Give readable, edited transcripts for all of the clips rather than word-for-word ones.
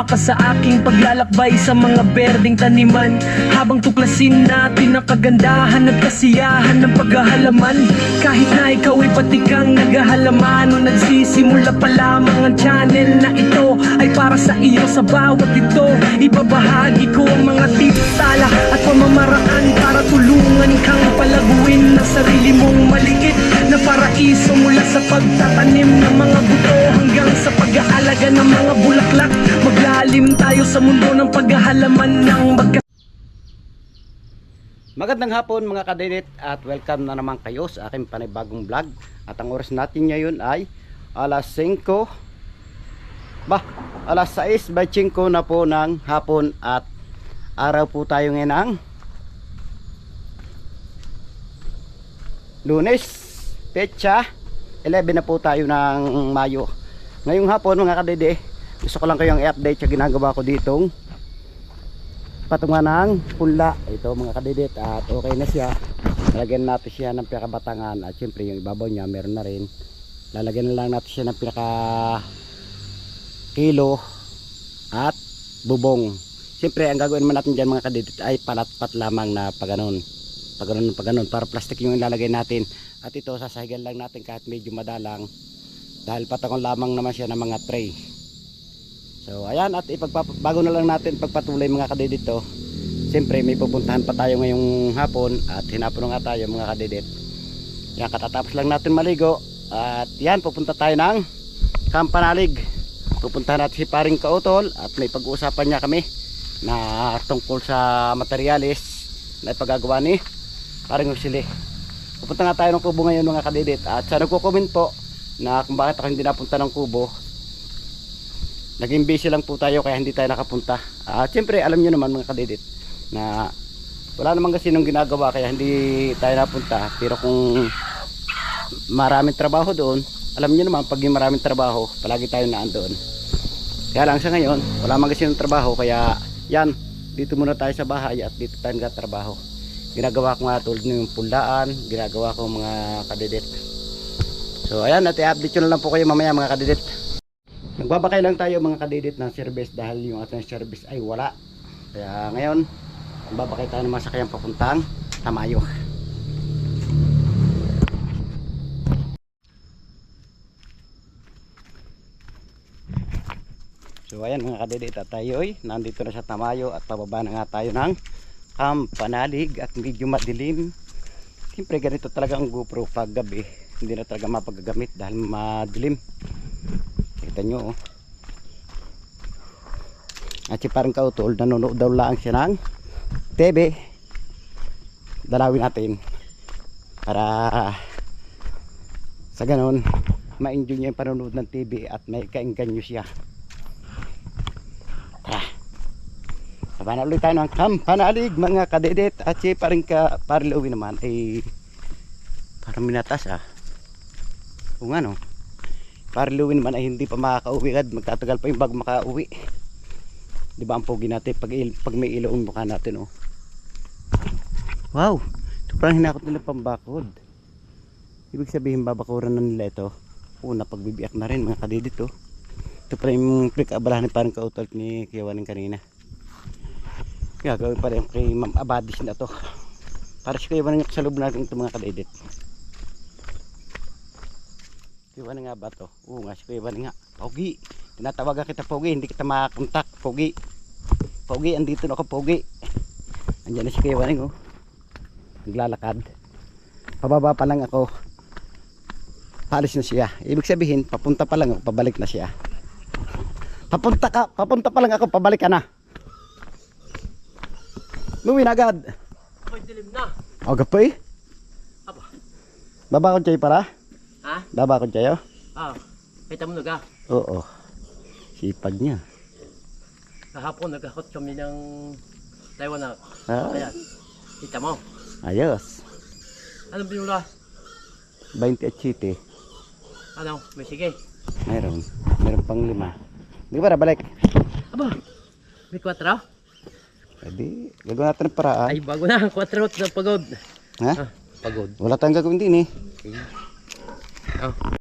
ka sa aking paglalakbay sa mga berdeng taniman, habang tuklasin natin ang kagandahan at kasiyahan ng paghahalaman. Kahit na ikaw ay patikang naghahalaman o nagsisimula pa lamang, ang channel na ito ay para sa iyo. Sa bawat ito, ibabahagi ko ang mga tips, tala at pamamaraan para tulungan kang palaguin ang sarili mong maliit na paraiso, mula sa pagtatanim ng mga buto hanggang sa pag-aalaga ng mga bulaklak. Maglalim tayo sa mundo ng paghahalaman ng Magandang hapon mga kadedit at welcome na naman kayo sa aking panibagong vlog. At ang oras natin ngayon ay alas 6:05 na po ng hapon, at araw po tayo ngayon ng Lunes, petsa 11 na po tayo ng Mayo. Ngayong hapon mga kadede, gusto ko lang kayong i-update sa ginagawa ko ditong patungan ng punla. Ito mga kadedit, at okay na siya. Lalagyan natin siya ng pinakabatangan, at syempre yung ibabaw niya meron na rin. Lalagyan na lang natin siya ng pinaka kilo at bubong. Syempre ang gagawin naman natin dyan mga kadedit ay palatpat lamang na paganon para plastic yung ilalagay natin. At ito sasahigan lang natin kahit medyo madalang, dahil patungan lamang naman siya ng mga tray. So ayan, at bago na lang natin pagpatuloy mga kadedit to, siyempre may pupuntahan pa tayo ngayong hapon, at hinapon nga tayo mga kadedit. Yan, katatapos lang natin maligo, at yan, pupunta tayo ng Kampanalig. Pupuntahan natin si Paring Kautol, at may pag-uusapan niya kami na tungkol sa materyales na ipagagawa ni Paring Usili. Pupunta nga tayo ng Kubo ngayon mga kadedit, at sa nagko-comment po na kung bakit ako hindi napunta ng Kubo, naging busy lang po tayo kaya hindi tayo nakapunta. At siyempre alam nyo naman mga kadedit na wala naman kasi nung ginagawa kaya hindi tayo napunta. Pero kung maraming trabaho doon, alam nyo naman pag yung maraming trabaho palagi tayo naandoon. Kaya lang sa ngayon wala naman kasi ng trabaho, kaya yan, dito muna tayo sa bahay at dito tayo nagtatrabaho. Ginagawa ko nga tulad ng pulaan, ginagawa ko mga kadedit. So ayan, at i-update ko na lang po kayo mamaya mga kadedit. Nagbabakay lang tayo mga kadedit ng service dahil yung ating service ay wala. Kaya ngayon nagbabakay tayo ng masakayang papuntang Tamayo. So ayan mga kadedit, at tayo ay nandito na sa Tamayo, at pababa na nga tayo ng Kampanalig, at medyo madilim. Siyempre ganito talaga ang GoPro pag gabi, hindi na talaga mapagagamit dahil madilim. Kita nyo oh. At si Paring Kautol nanonood daw lang siya ng TV. Dalawin natin para sa ganon ma-enjoy niya yung panonood ng TV at may kaengganyo siya. Tara, saba na ulit tayo ng Kampanalig mga kadedit. At si Paring Luwi naman ay parang minatas kung ano, Paring Luwi naman ay hindi pa makaka-uwi, magtatagal pa yung bago makauwi. Di ba ang pogi natin pag may ilaw ang mukha natin oh. Wow, ito parang hinakot nila pambakod. Ibig sabihin babakuran na nila ito. Una pagbibiyak na rin mga kadedit oh. Ito pala yung pinag-abalahan ni Paring Kautol ni Kiyawanin kanina. Kaya gawin pa rin kay Ma'am Abadis na to, para si Kiyawanin sa loob natin ito mga kadedit. Kiyawanin nga ba to? Oo nga, si Kiyawanin nga. Pogi, tinatawagan kita Pogi, hindi kita makakontak. Pogi, Pogi, andito na ako Pogi. Andyan na si Kiyawanin oh, naglalakad. Pababa pa lang ako, paalis na siya. Ibig sabihin papunta pa lang ako, pabalik na siya. Papunta pa lang ako, pabalik ka na. Luwi na agad. Ay, dilim na. Aga pa eh. Aba. Baba ko kayo para? Ha? Baba ko kayo? Kita mo na. Oo. Sipag niya. Kahapon nagkakot kami ng Taiwan na. Ah. Ayan. Kita mo. Ayos. Anong binula? 20 at chiti. Ano? May sige. Meron pang 5. Di ba na balik? Aba. May 4? Pwede. Gagawin natin ang paraan. Ay, bago na. 4 sa pagod. Ha? Pagod. Wala tayong gagawin din eh. Okay.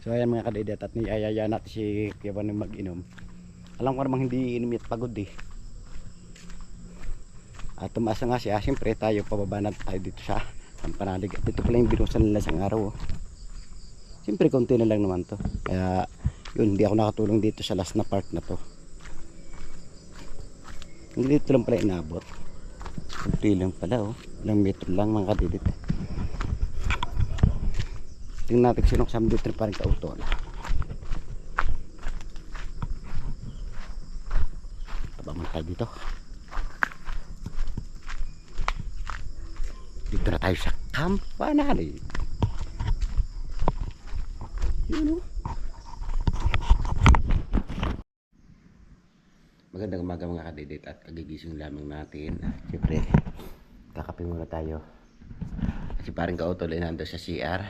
So ayan mga kadedit, at niyayaya natin si Kiyawanin mag-inom. Alam ko namang hindi iinom at pagod eh. At tumaas na nga siya. Siyempre tayo pababa na tayo dito sa Kampanalig. At ito pala yung binusan nila isang araw. Siyempre konti na lang naman to. Kaya yun, hindi ako nakatulong dito sa last na part na to. Hindi dito lang pala inabot. Kunti lang pala oh. Ilang metro lang mga kadidit. Tingnan natin sinong kasama dito parang kautol. Tabaman tayo dito. Dito na tayo sa Kampanalig. Yun o. Magandang umaga mga kadidit at kagigising lamang natin. Siyempre, kakape muna tayo. Kasi parang kautol ay nandun sa CR.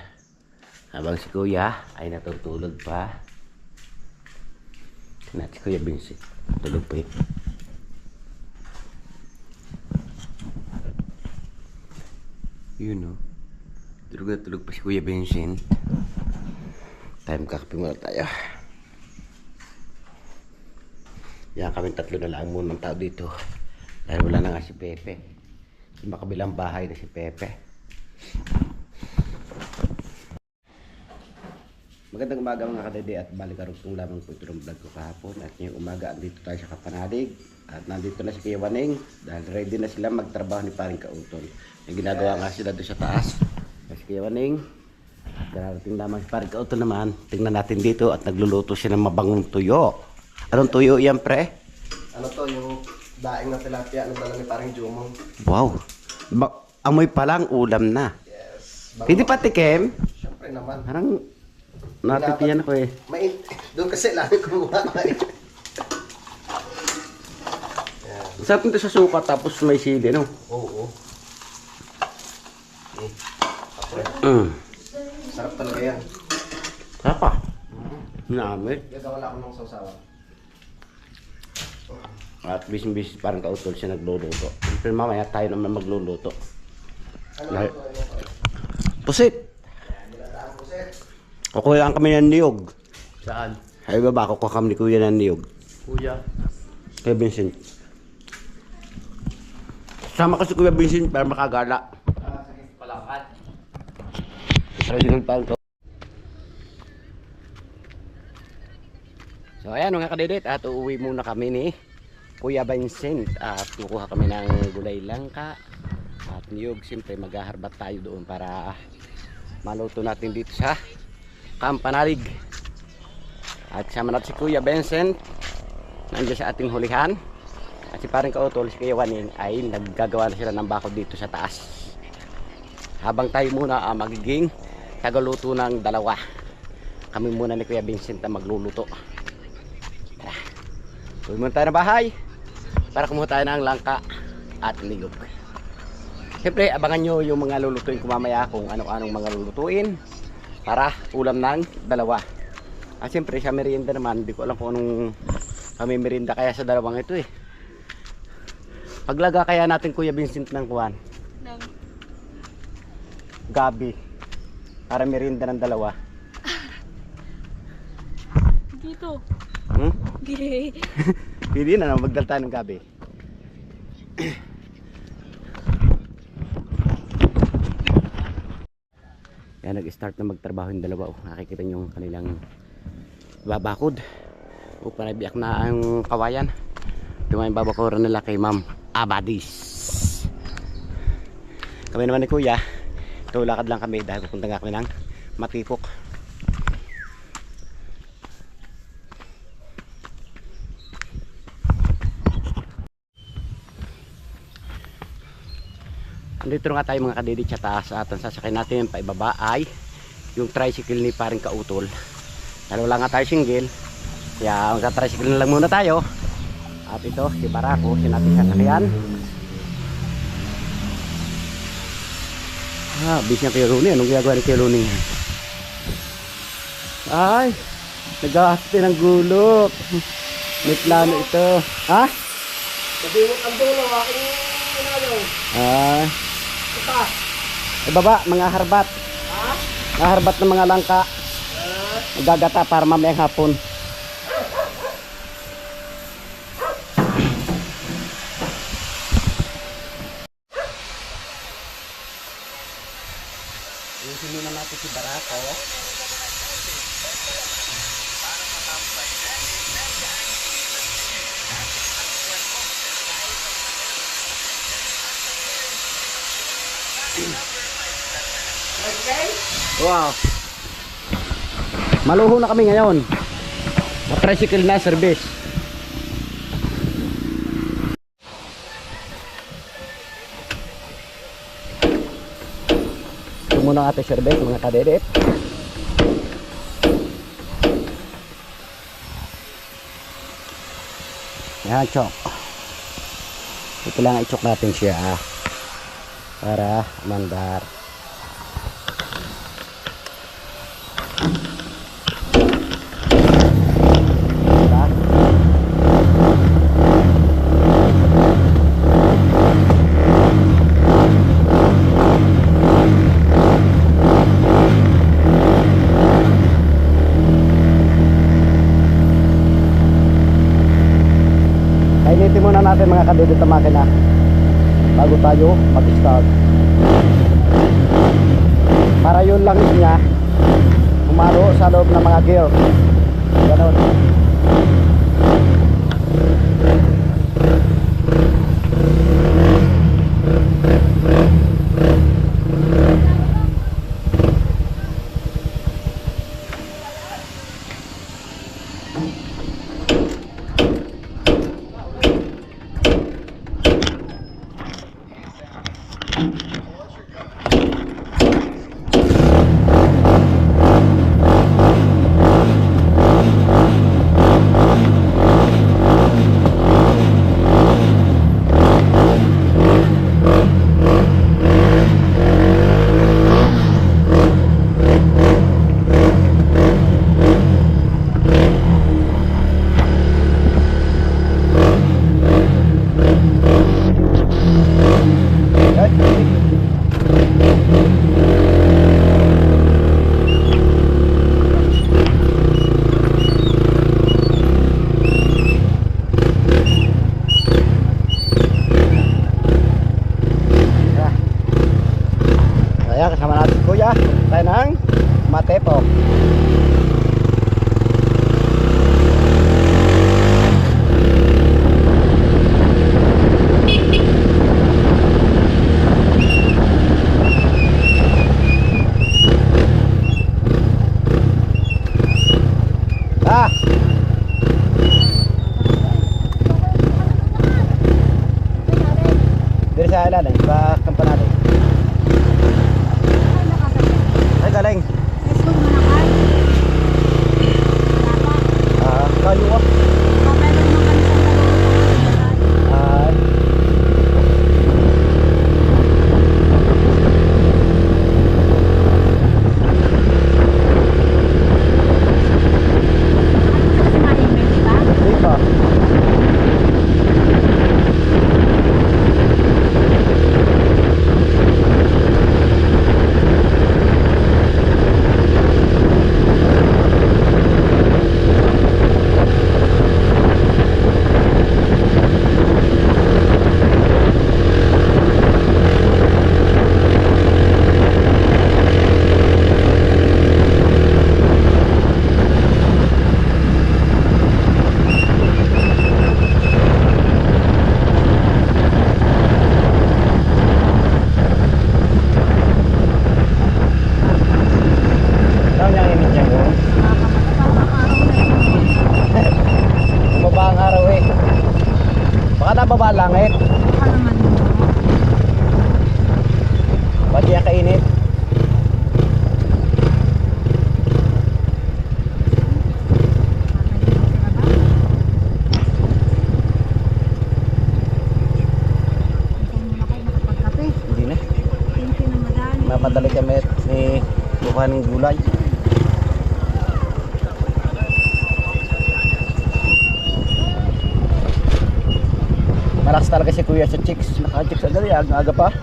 Habang si Kuya ay natutulog pa. Tingnan si Kuya Vincent. Tulog pa yun. Yun o. Tulog na tulog pa si Kuya Vincent. Time kakape muna tayo. Yan kami tatlo na lang muna ng tao dito. Dahil wala na nga si Pepe. Sa makabilang bahay na si Pepe. Magandang umaga mga kadede at balikarugtong lamang po ito ng vlog ko kahapon. At ngayong umaga andito tayo sa Kampanalig. At nandito na si Kuya Waning. Dahil ready na sila magtrabaho ni Paring Kautol. Yung ginagawa nga sila doon sa taas. Si Kuya Waning. Darating lamang si Paring Kautol naman. Tingnan natin dito at nagluluto siya ng mabangong tuyo. Anong tuyo yan pre? Ano to, yung daing na tilapia na dala ni Paring Jumong. Wow. Amoy pa lang ulam na. Yes. Hindi pa tikim? Siyempre naman. Parang natitiyan ako eh. Doon kasi lagi kumuha ka eh. Sarap nito sa suka tapos may sili, no? Oo. Sarap talaga yan. Sarap pa. Naamit. Gagawa lang ako ng sausawan. At bis-bis parang kautol siya nagluluto. Pero mamaya tayo naman magluluto. Ano to? Pusit! Nilataan ko sir. Kukuhaan kami ng niyog. Saan? Ay baba, kukuha kami ni Kuya ng niyog. Kuya. Kuya Vincent. Sama ko si Kuya Vincent para makagala. Sige. Palakad. President parang kautol. So ayan mga kadidit at uuwi muna kami ni Kuya Vincent at kukuha kami ng gulay langka at niyog. Siyempre maghaharbat tayo doon para maluto natin dito sa Kampanalig. At sama natin si Kuya Vincent nandiyan sa ating hulihan at si parang kautol si Kuya Waning ay naggagawa na sila ng bakod dito sa taas habang tayo muna magiging tagaluto ng dalawa. Kami muna ni Kuya Vincent na magluluto. Uwi muna tayo na bahay para kumuha tayo ng langka at niyog. Siyempre abangan nyo yung mga lulutuin ko mamaya kung ano-anong mga lulutuin para ulam ng dalawa. At siyempre sa merienda naman, hindi ko alam kung anong kami merienda kaya sa dalawang ito eh. Paglaga kaya natin Kuya Vincent ng kuwan Ng gabi para merienda ng dalawa. dito. Gay. Pwede na magdala tayo ng gabi. Yan, nag-start na magtrabaho yung dalawa. Nakikita nyo yung kanilang babakod. Para biyak na ang kawayan. Ito nga yung babakuran nila kay Ma'am Abadis. Kami naman ni Kuya, ito lakad lang kami dahil pupunta nga kami ng Matipok. Dito nga tayo mga kadidit sa taas at ang sasakay natin paibaba ay yung tricycle ni Paring Kautol. Dahil wala nga tayo single, kaya magka-tricycle na lang muna tayo. At ito si Barako, sinating sasakyan. Bis niya kay Rooney. Anong ginagawa ni kay Rooney? Ay, nag-ahasti ng gulok. May plano ito. Ha? Sabi mo, ang dulo, aking inayo. Ito. Ibaba, mga harbat. Ha? Mga harbat ng mga langka. Magagata para mamayang hapon. Hihinin na natin si Barako. Wow. Maluho na kami ngayon. Tricycle na service. Ito muna ang ating service mga kadedit. Yan, chok. Ito lang i-chok natin siya para mandar. Kainitin muna natin mga kadedit ang makina bago tayo mag-start. Para yun lang niya umaro sa loob ng mga gear. Ganon. Kaya kasama natin kuya tayo ng Matepo. Dari sa ilalim sa kampanado. Ay galing. Kayo ah. Baba langit. Ba't yan kainit? Hindi na. Napadali kami ni buka ng gulay. Malakas talaga si kuya sa chicks. Naka-chicks agad yan, aga pa.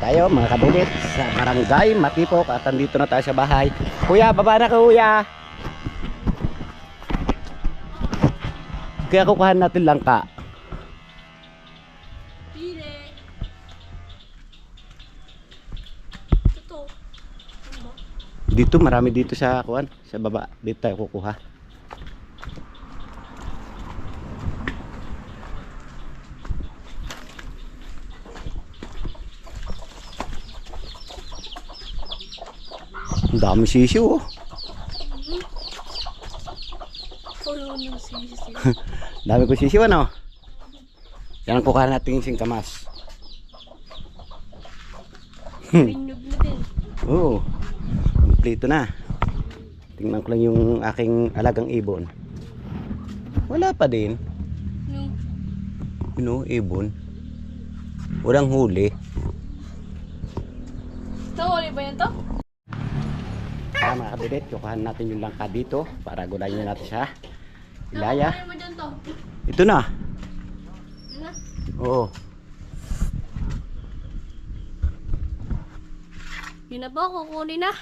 tayo mga kabilit sa barangay Matipok at andito na tayo sa bahay. Kuya, baba na kuya. Kaya kukuhan natin langka. Pili. Ito. Ano ba? Dito marami dito sa kuhan, sa baba. Dito tayo kukuha. Ang dami sisiw oh. Puro ng sisi. Dami ko sisiw ano. Yan ang kukuha natin yung singkamas. Pinyog na din. Oo. Kompleto na. Tingnan ko lang yung aking alagang ibon. Wala pa din. Yung Ibon. Walang huli. nahuli ba yan to? Kaya mga kabinet, kukuhan natin yung langka dito para gulayin natin siya. Ilaya. Nahuli mo dyan to? Ito na. Yun na. Oo. Yun na ba? Kukunin na.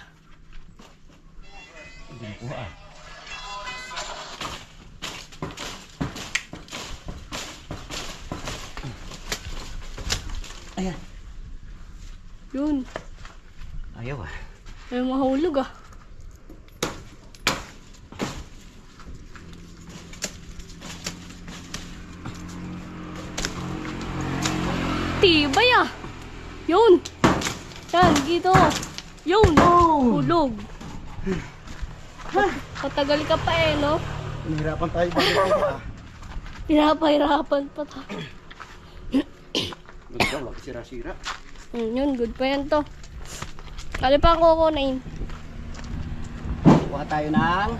Ayan. Yun. Ayaw ah. Ay mahulog ah. Tibay ah. Yun. Yan, dito. Yun. Hulog. Patagal ka pa eh, no? Nahirapan tayo dito ah. Pinapahirapan pa tayo. Wag sira-sira. Yun, good pa yan to. Kali pa ang kukunin. Kuha tayo ng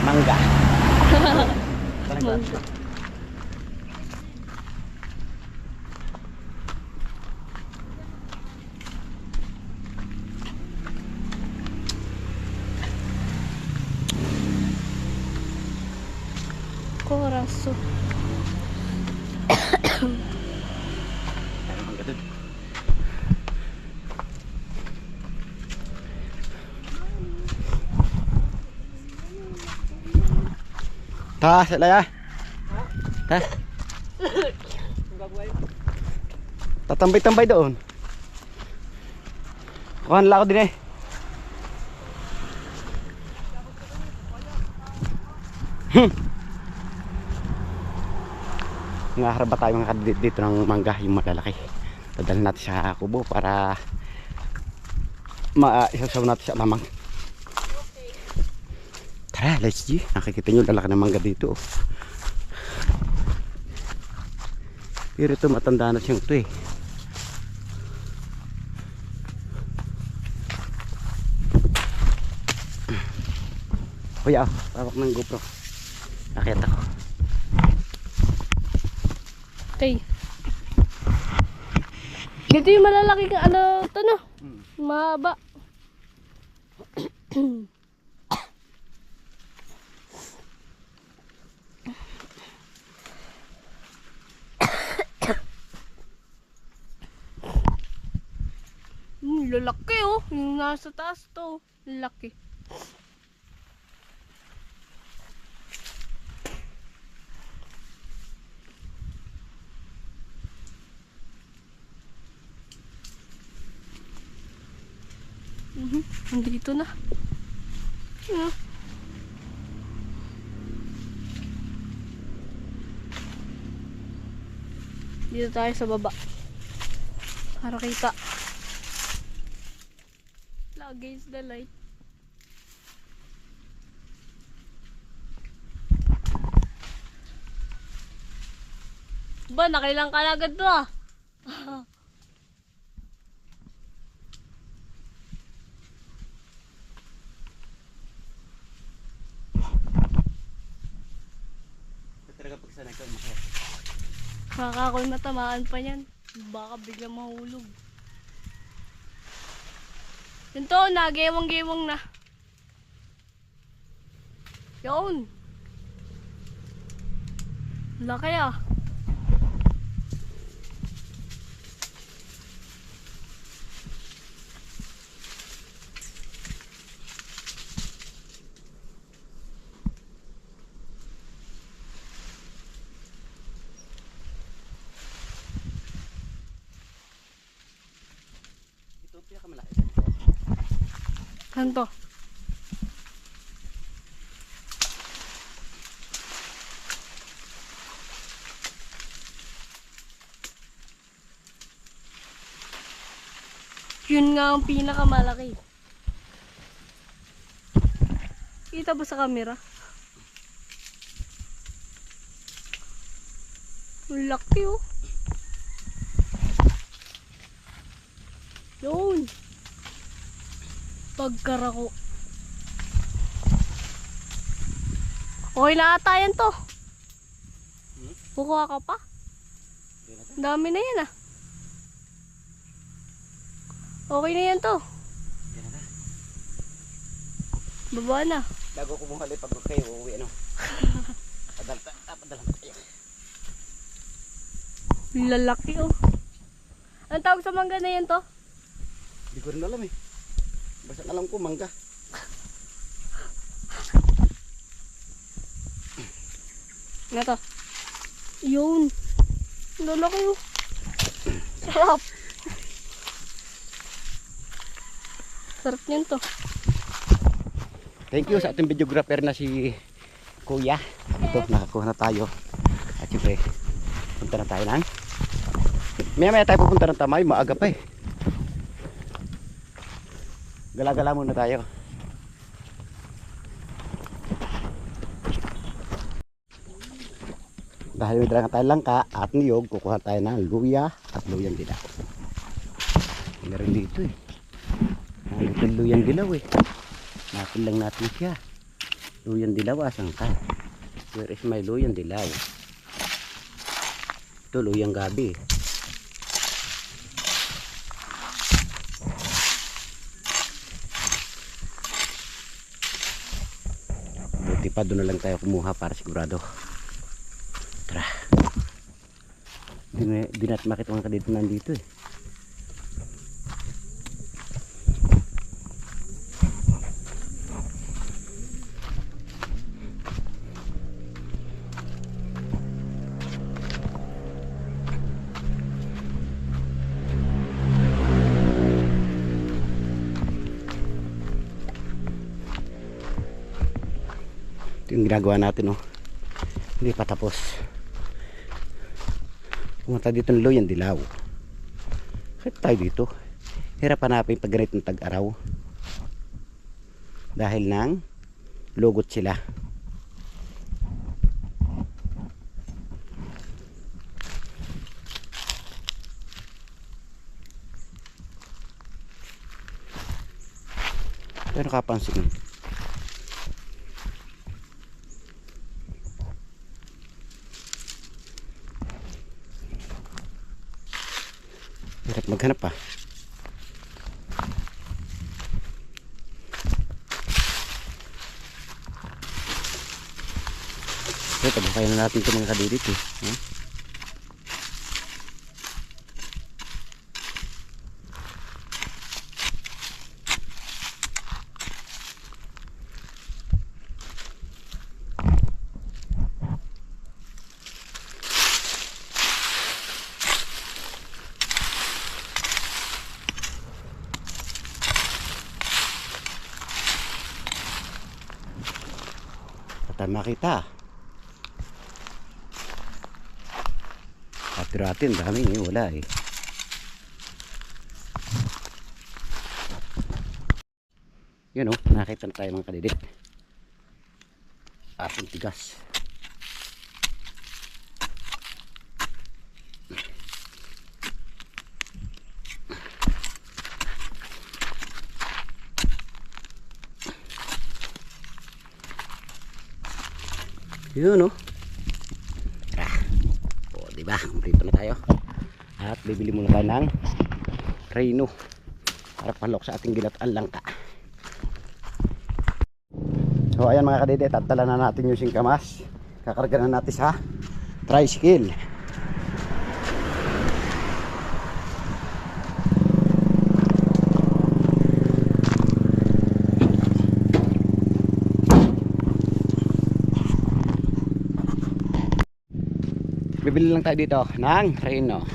mangga. Mangga. Corazo. Mangga dun. Ta, salaya. Ta. Tatambay-tambay doon. Kuhan lang ako din eh. Ngaharap tayo mga kadit dito ng mangga yung malalaki. Dadalhin natin sa kubo para maisasaw natin sa mamang. Tara, let's go. Nakikita nyo lalaki ng mangga dito. Pero ito matanda na siyang ito eh. Kuya, tawak ng GoPro. Nakita ko. Okay. Ito yung malalaki ka, ano, ito no? Mahaba. Lalaki oh. Yung nasa taas to. Lalaki. Nandito na. Dito tayo sa baba. Para kita. Against the light. Ba, nakailang ka na agad to ah. Talaga pag sanay ka umakit. Nakakakul matamaan pa yan. Baka biglang mahulog. Yun to, nagewang-gewang na. Yun. Laki ah. malaki. Saan to? Yun nga ang pinakamalaki. Kita ba sa camera? Ang laki oh. Yun. Pagkarako. Okay na ata yan to. Kukuha ka pa? Ang dami na yan ah. Okay na yan to. Baba na. Bago ko bumalik pag kayo uuwi ano. Padala kayo. Lalaki oh. Ang tawag sa mangga na yan to? Hindi ko rin alam eh. Basta alam ko mangga. Nga to. Yun. Lalaki oh. Sarap. Sarap niyan to. Thank you sa ating videographer na si Kuya. Ito, nakakuha na tayo. At syempre, punta na tayo ng maya tayo pupunta ng Tamay, maaga pa eh. Gala-gala muna tayo. Dahil may dala tayo langka at niyog, kukuha tayo ng luya at luyang dilaw. Meron dito eh. Ito luyang dilaw eh. Natin lang natin siya. Luyang dilaw, asan ka? Where is my luyang dilaw? Ito luyang gabi. Buti pa doon na lang tayo kumuha para sigurado. Tara. Di natin makita mga kadito nandito eh. Ito yung ginagawa natin oh. Hindi pa tapos. Pumunta dito ng luyang dilaw. Kahit tayo dito hirap hanapin pag ganit ng tag-araw dahil nang lugot sila. Pero kapansin hirap maghanap pa. Ito, tabukayan na natin ito mga kadirit eh. Tayo makita. Atiratin, dami eh, wala eh. Yun o, nakita na tayo mga kadidit. Asong tigas. Yun o. O diba, kumplito na tayo. At bibili muna tayo ng reno para palok sa ating ginat-an langka. So ayan mga kadede, tatala na natin yung singkamas. Kakarga na natin sa tricycle. Bibili lang tayo dito ng reno.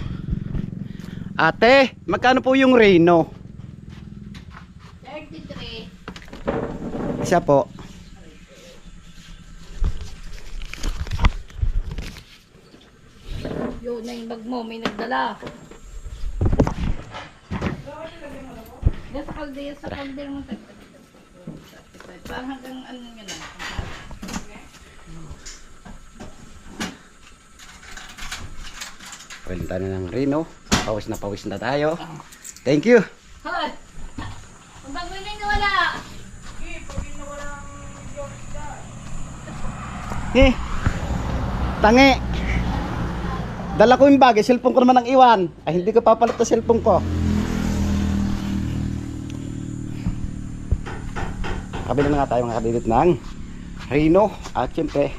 Ate, magkano po yung reno? Isa po. Yun na yung bag mo, may nagdala. Yan sa kalde, sa kalde mo. Parang hanggang ano nyo lang. Pwede tayo ng Reno. Pawis na tayo. Thank you. Hoy! Ang bag mo na yung nawala. Eh, tangi. Dala ko yung bag, cellphone ko naman ang iwan. Ay, hindi ko papalit sa cellphone ko. Kabila na nga tayo mga kadidit ng Reno. At syempre,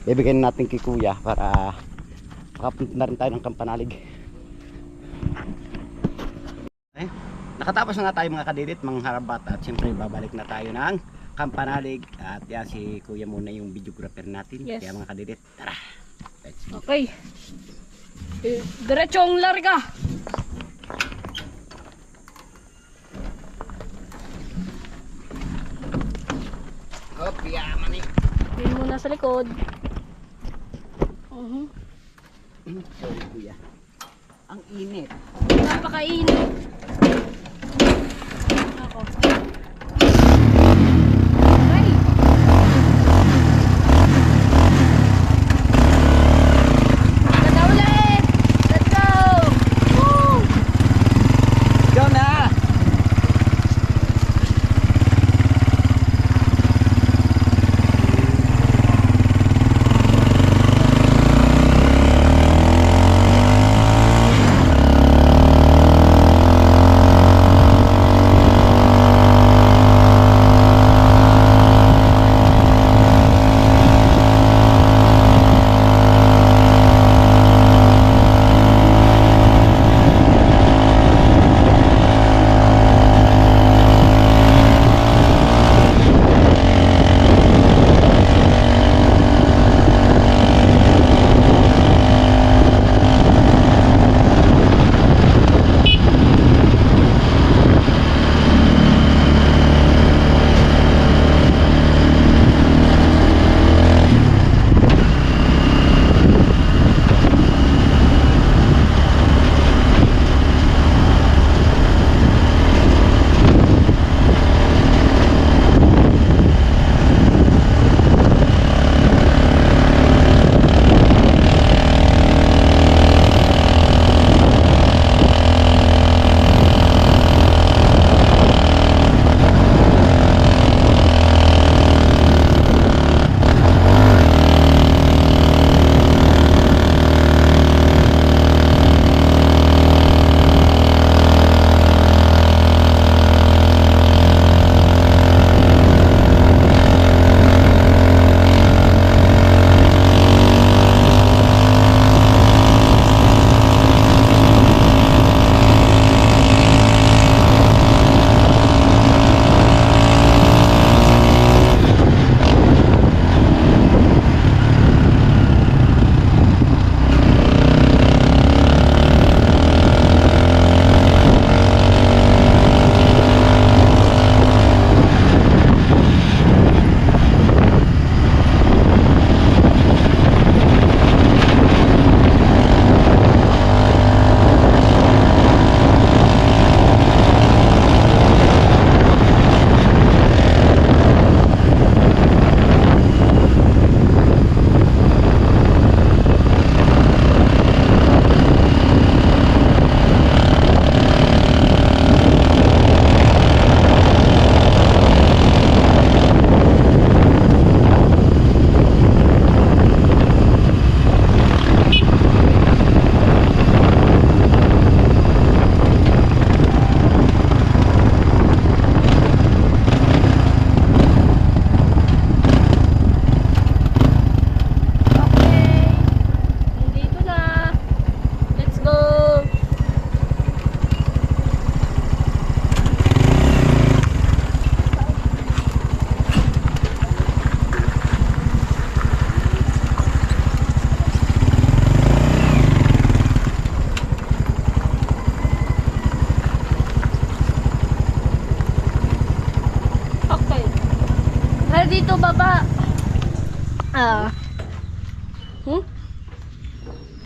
bibigyan natin kay Kuya para makapunta na rin tayo ng Kampanalig. Eh, nakatapos na nga tayo mga kadidit, mga harabat. At syempre, babalik na tayo ng Kampanalig. At yan si Kuya muna yung videographer natin. Yes. Kaya mga kadidit, tara. Let's go. Okay. Diretsong larga. Hop, yaman eh. Yun muna sa likod. Sorry Kuya. Ang init. Napakainit. Ako. Okay. Ganda ulit. Let's go. Woo! Go na!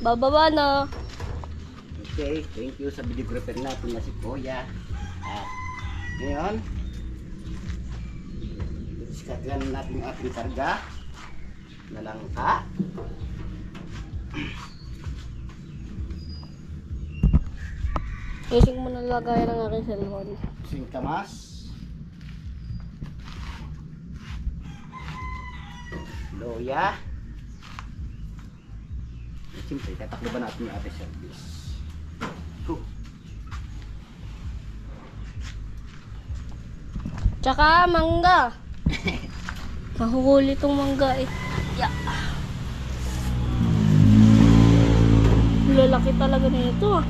Bababa na. Okay, thank you sa videographer natin na si Kuya. At ngayon, diskatgan natin yung ating karga na langka. Ising mo na lagay ng aking cellphone. Singkamas. Loya. Siyempre, tataklo ba natin yung ating service? Tsaka mangga. Mahuhuli tong mangga eh. Yeah. Lalaki talaga nito ah.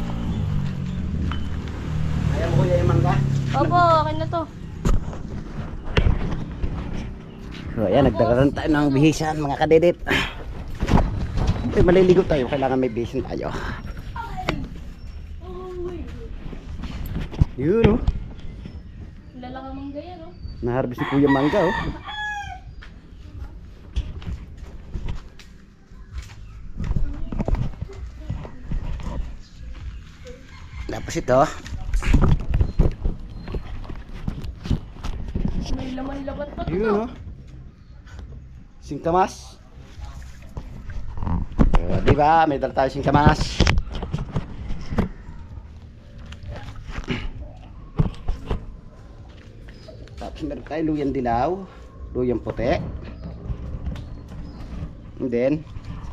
Ayaw mo kuya yung mangga? Opo, akin na to. So ayan, nagdararan tayo ng bihisan mga kadedit. Siyempre, maliligo tayo. Kailangan may bihisan tayo. Yun oh. Lalaki mangga yan oh. Naharbis si Kuya Mangga oh. Tapos ito. May laman-laman pa to. Yun oh. Singkamas. Diba? May dala tayo singkamas. Tapos meron tayo luyang dilaw, luyang puti. And then,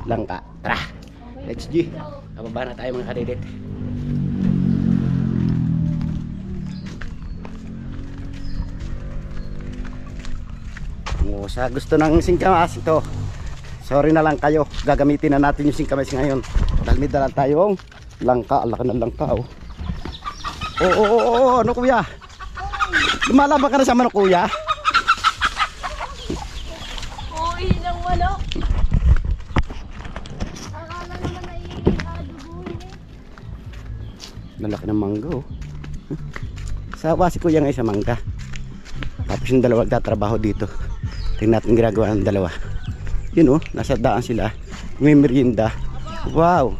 langka. Tara! Let's go! Kababa na tayo mga kadidit. Sa gusto ng singkamas ito, sorry na lang kayo, gagamitin na natin yung singkamas ngayon dahil may dala tayong langka. Alaki ng langka oh. Ano kuya? Lumalaban ka na sa manok kuya? Uy, ng manok. Akala naman ay adubuhin eh. Lalaki ng mangga oh. Sawa si kuya ngayon sa mangga. Tapos yung dalawa nagtatrabaho dito. Tingnan natin ginagawa ng dalawa. Yun oh, nasa daan sila. May merienda. Wow!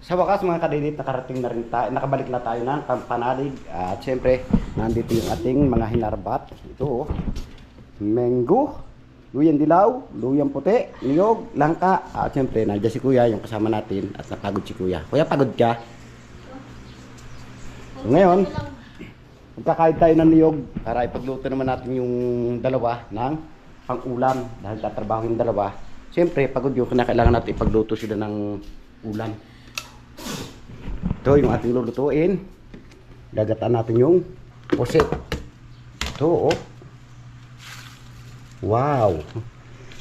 Sa wakas mga kadidit, nakarating na rin tayo. Nakabalik na tayo ng Kampanalig. At syempre, nandito yung ating mga hinarbat. Ito oh. Mango, luyang dilaw, luyang puti, niyog, langka. At syempre, nandiyan si kuya yung kasama natin. At napagod si kuya. Kuya, pagod ka? So, ngayon, magkakain tayo ng niyog para ipagluto naman natin yung dalawa ng pang-ulam. Dahil tatrabaho yung dalawa. Syempre, pagod yung kailangan natin ipagluto sila ng ulam. Ito yung ating lulutuin. Gagatan natin yung pusit. Ito oh. Wow!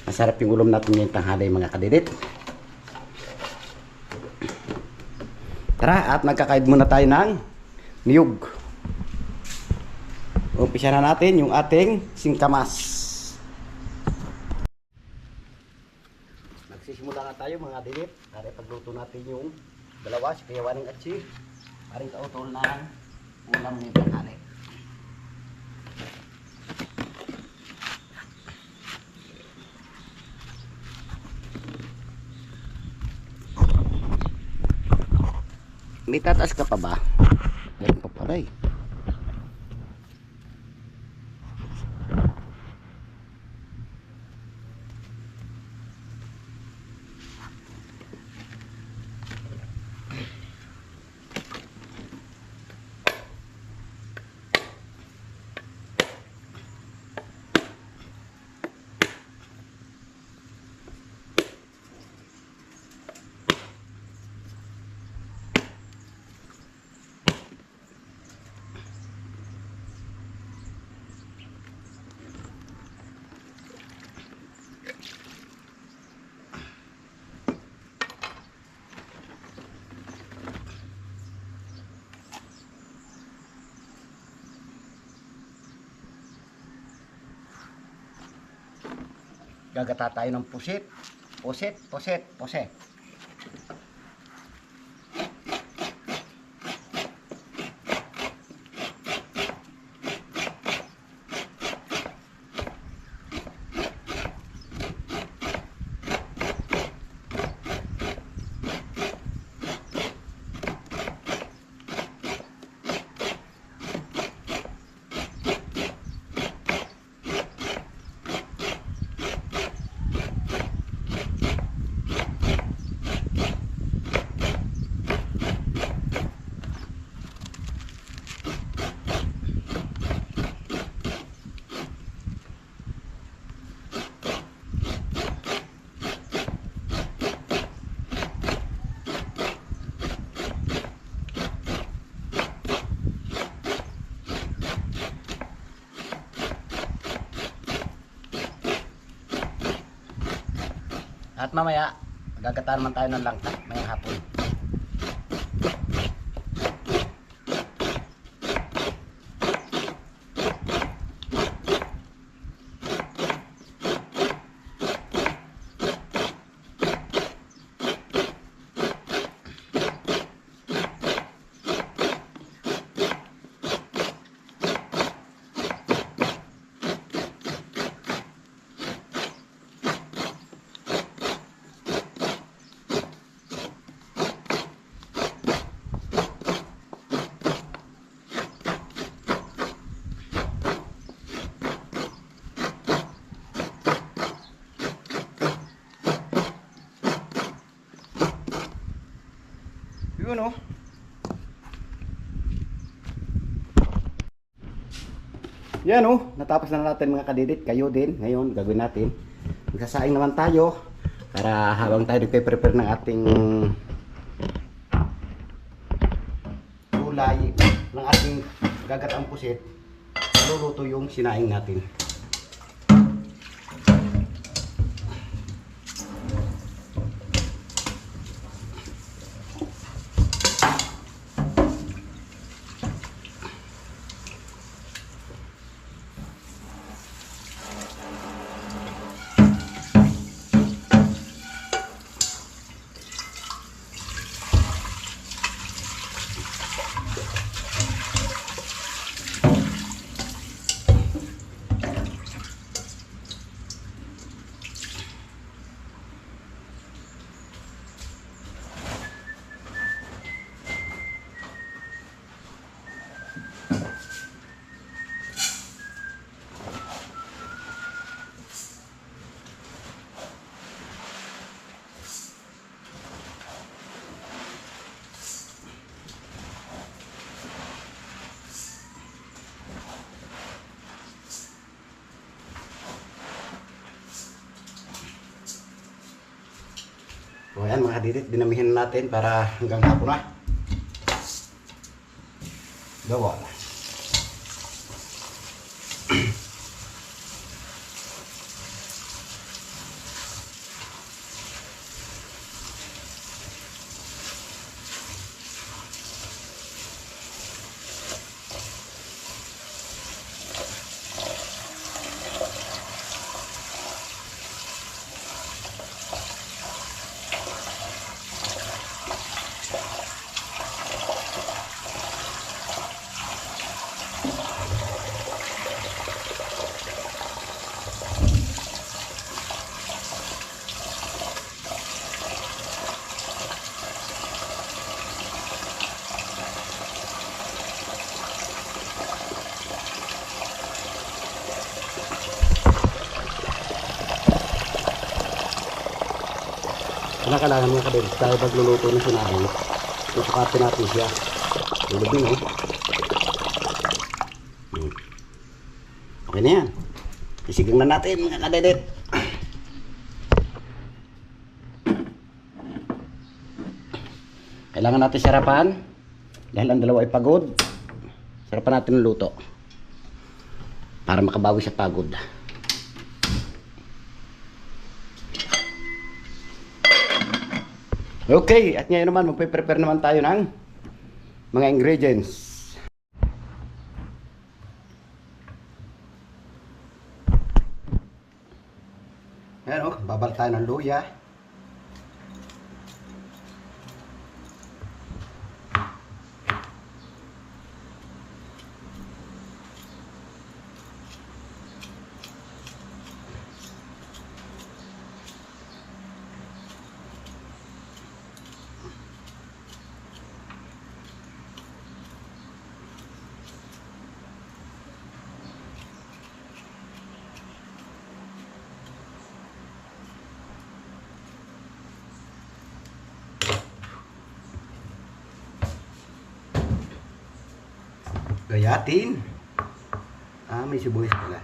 Masarap yung ulam natin ngayong tanghali mga kadidit. Tara at nagkakaid muna tayo ng niyog. Umpisa na natin yung ating singkamas. Nagsisimula na tayo mga kadidit para ipagluto natin yung dalawa, si Kuya Waning at si paring kautol ng ulam ngayong tanghali. May tataas ka pa ba? Meron pa pala eh. Gagata tayo ng pusit. Pusit. At mamaya, gagataan naman tayo ng langka mayang hapon. Yun o. Yan o. Natapos na natin mga kadidit. Kayo din. Ngayon gagawin natin. Magsasaing naman tayo. Para habang tayo nagpe-prepare ng ating gulay, ng ating gagataang pusit, luluto yung sinaing natin. So ayan mga kadidit, dinamihin natin para hanggang hapon na. Gawa na. Kailangan mga kadidit tayo magluluto ng sinaing. Susukatin natin siya. Tulog din oh. Okay na yan. Isigang na natin mga kadidit. Kailangan natin sarapan dahil ang dalawa ay pagod. Sarapan natin ng luto para makabawi sa pagod. Okay, at ngayon naman magpe-prepare naman tayo ng mga ingredients. Ayan o, babal tayo ng luya. Gayatin. May sibuyas pala.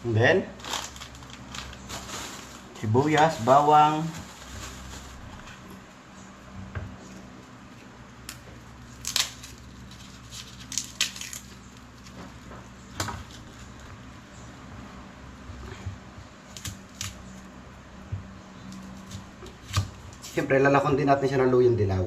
And then, sibuyas, bawang, siyempre lalakon din natin siya ng luyang dilaw.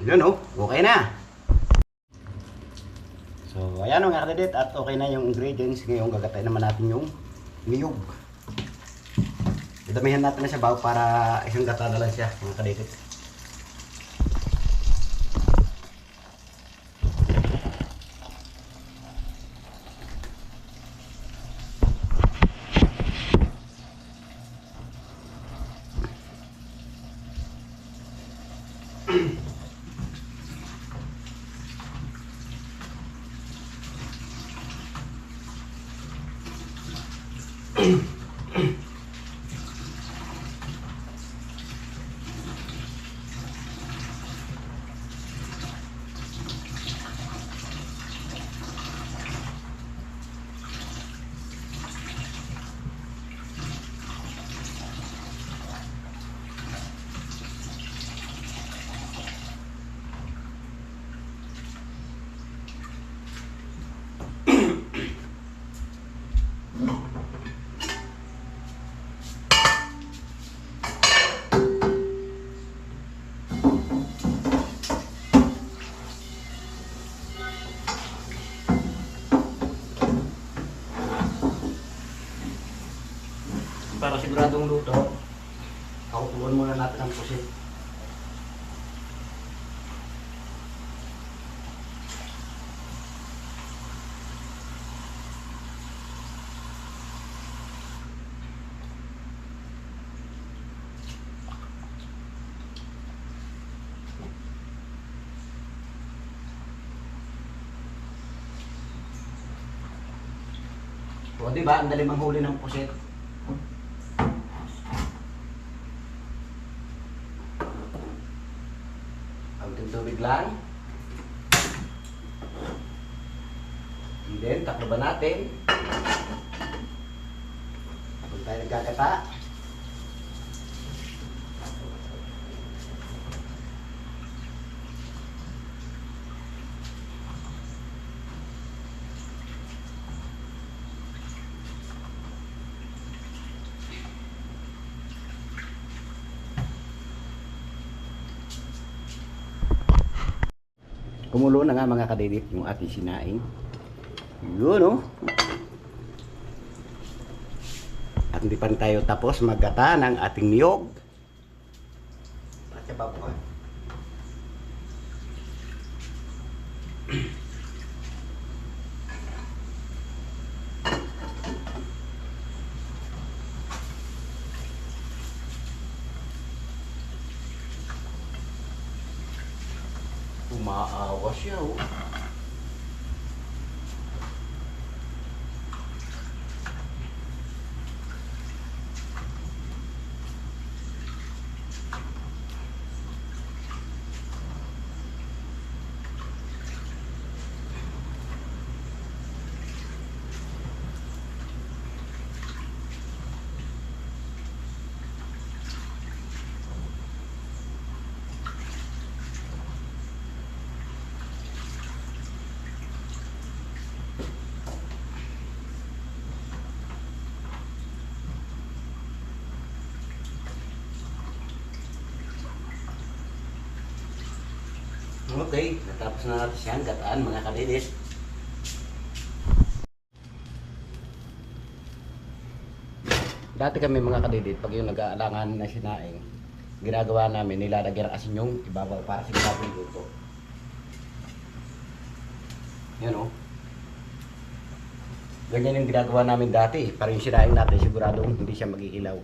Yun o, okay na. So, ayan o mga kadidit, at okay na yung ingredients. Ngayon, gagatay naman natin yung niyog. Idamihan natin na sa baw para isang gata na lang siya mga kadidit. Para siguradong luto, kakukuhan muna natin ang pusit. O diba, ang dali manghuli ng pusit. Ang tubig lang. And then, takloban natin. Habang tayo nagkagata. Kumulo na nga mga kadidit yung ating sinaing. Yun o. At hindi pa rin tayo tapos maggata ng ating niyog. At po. Umaawa siya oh. Okay, natapos na natin siyang gataan mga kadidit. Dati kami mga kadidit, pag yung nag-aalangan na sinaing, ginagawa namin, nilalagyan ng asin yung ibabaw para sigurado luto. Yan o. Ganyan yung ginagawa namin dati, para yung sinaing natin siguradong hindi siya mag-iilaw.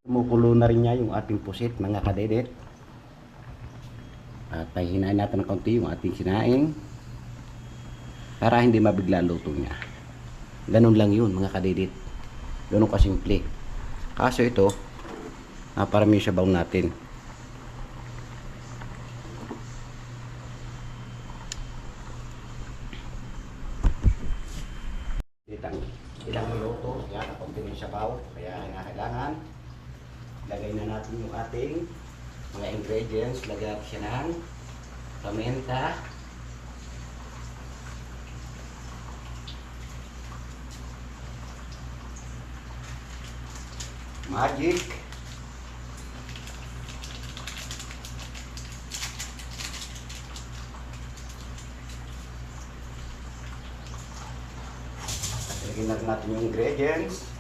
Kumukulo na rin niya yung ating pusit mga kadidit. At hinahin natin ng konti yung ating sinaing para hindi mabigla ang luto niya. Ganun lang yun mga kadidit. Ganun kasimple. Kaso ito, parami yung sabaw natin. Ilang minuto, yan ang konti yung sabaw. Kaya kailangan lagay na natin yung ating mga ingredients. Lagyan natin siya ng paminta, magic, lagyan na natin yung ingredients.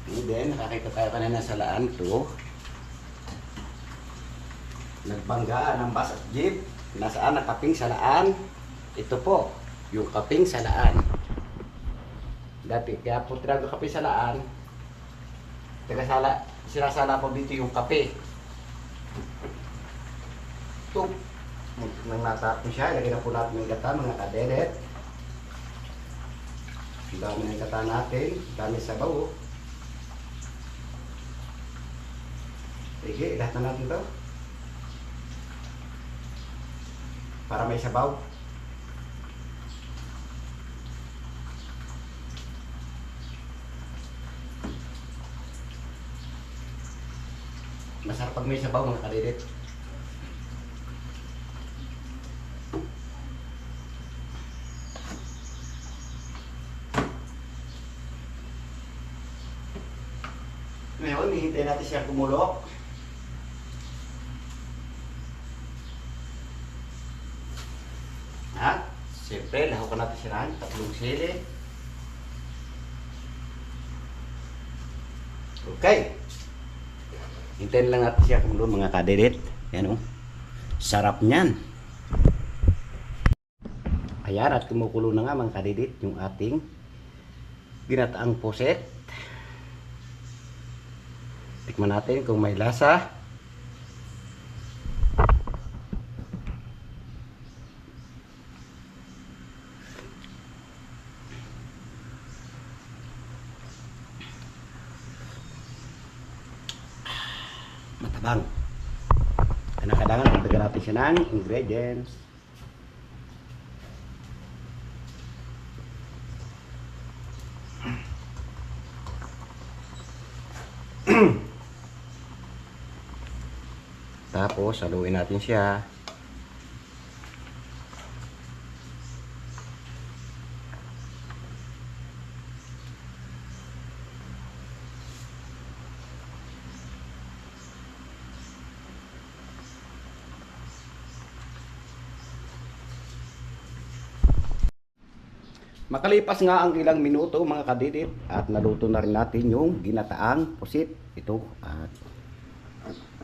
And then, nakakita tayo kanina sa laan to. Nagbanggaan ng bus at jeep. Nasaan nakaping sa laan? Ito po, yung kaping sa laan. Dati, kaya po tinago kaping sa laan. Sinasala po dito yung kape. Ito, nang natapos siya, lagyan na po natin yung gata, mga kadedet. Ang dami ng gata natin, dami sabaw. Sige, lahat na natin ito. Para may sabaw. Masarap pag may sabaw mga kadidit. Ngayon, hihintay natin siya kumulo. At, siyempre, lahukan natin siya ng 3 sili. Okay. Hintayin lang natin siya kumulo mga kadidit. Yan o. Sarap niyan. Ayan, at kumukulo na nga mga kadidit yung ating ginataang puset. Tikman natin kung may lasa. Matabang. Kailangan magdagan natin siya ng ingredients. Tapos haluin natin siya. Makalipas nga ang ilang minuto mga kadidit at naluto na rin natin yung ginataang pusit. Ito at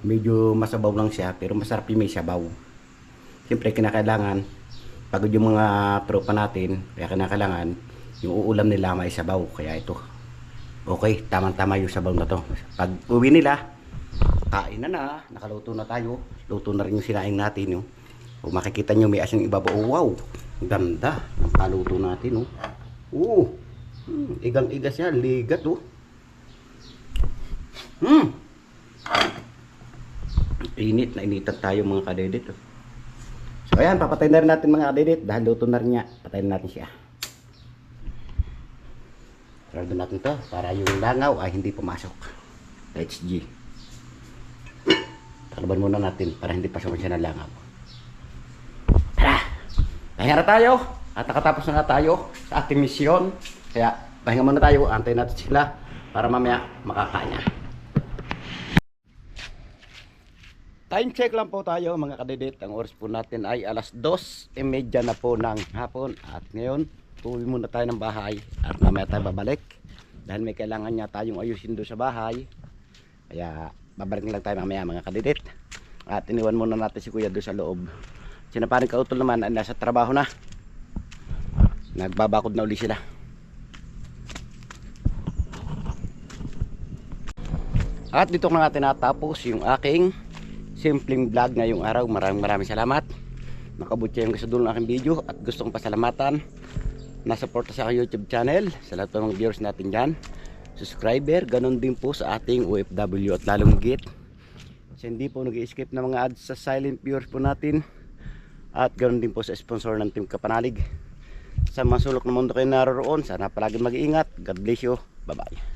medyo masabaw lang siya pero masarap yung may sabaw. Siyempre kinakailangan pagod yung mga tropa natin kaya kinakailangan yung uulam nila may sabaw. Kaya ito okay, tamang-tama yung sabaw na to. Pag uwi nila kain na, nakaluto na tayo. Luto na rin yung sinaing natin yung. Kung makikita nyo may asin ibabaw. Oh, wow, ganda ng paluto natin. Igang-iga siya, ligat. Init na initan tayo mga kadedit. So ayan, papatayin na rin natin mga kadedit dahil luto na rin niya. Patayin natin siya. Sarado natin to para yung langaw ay hindi pumasok. Let's G. Takalaban muna natin para hindi pasok siya ng langaw. Pahinga na tayo at nakatapos na tayo sa ating misyon. Kaya pahinga muna tayo, antayin natin sila para mamaya makakain na. Time check lang po tayo mga kadidit. Ang oras po natin ay alas 2:30 na po ng hapon. At ngayon, tuloy muna tayo ng bahay. At mamaya tayo babalik. Dahil may kailangan niya tayong ayusin doon sa bahay. Kaya babalik lang tayo mamaya mga kadidit. At iniwan muna natin si kuya doon sa loob. Sinaparing kautol naman ay nasa trabaho na. Nagbabakod na uli sila. At dito ko na nga tinatapos yung aking simpleng vlog ngayong araw. Maraming salamat. Nakabutya yung sa dulo ng aking video. At gusto kong pasalamatan na suporta sa aking YouTube channel. Sa lahat ng mga viewers natin dyan. Subscriber. Ganon din po sa ating OFW at lalong higit sa hindi po nag-i-skip na mga ads sa silent viewers po natin. At ganon din po sa sponsor ng Team Kapanalig. Sa mga sulok ng mundo kayo naroon. Sana palagi mag-iingat. God bless you. Bye bye.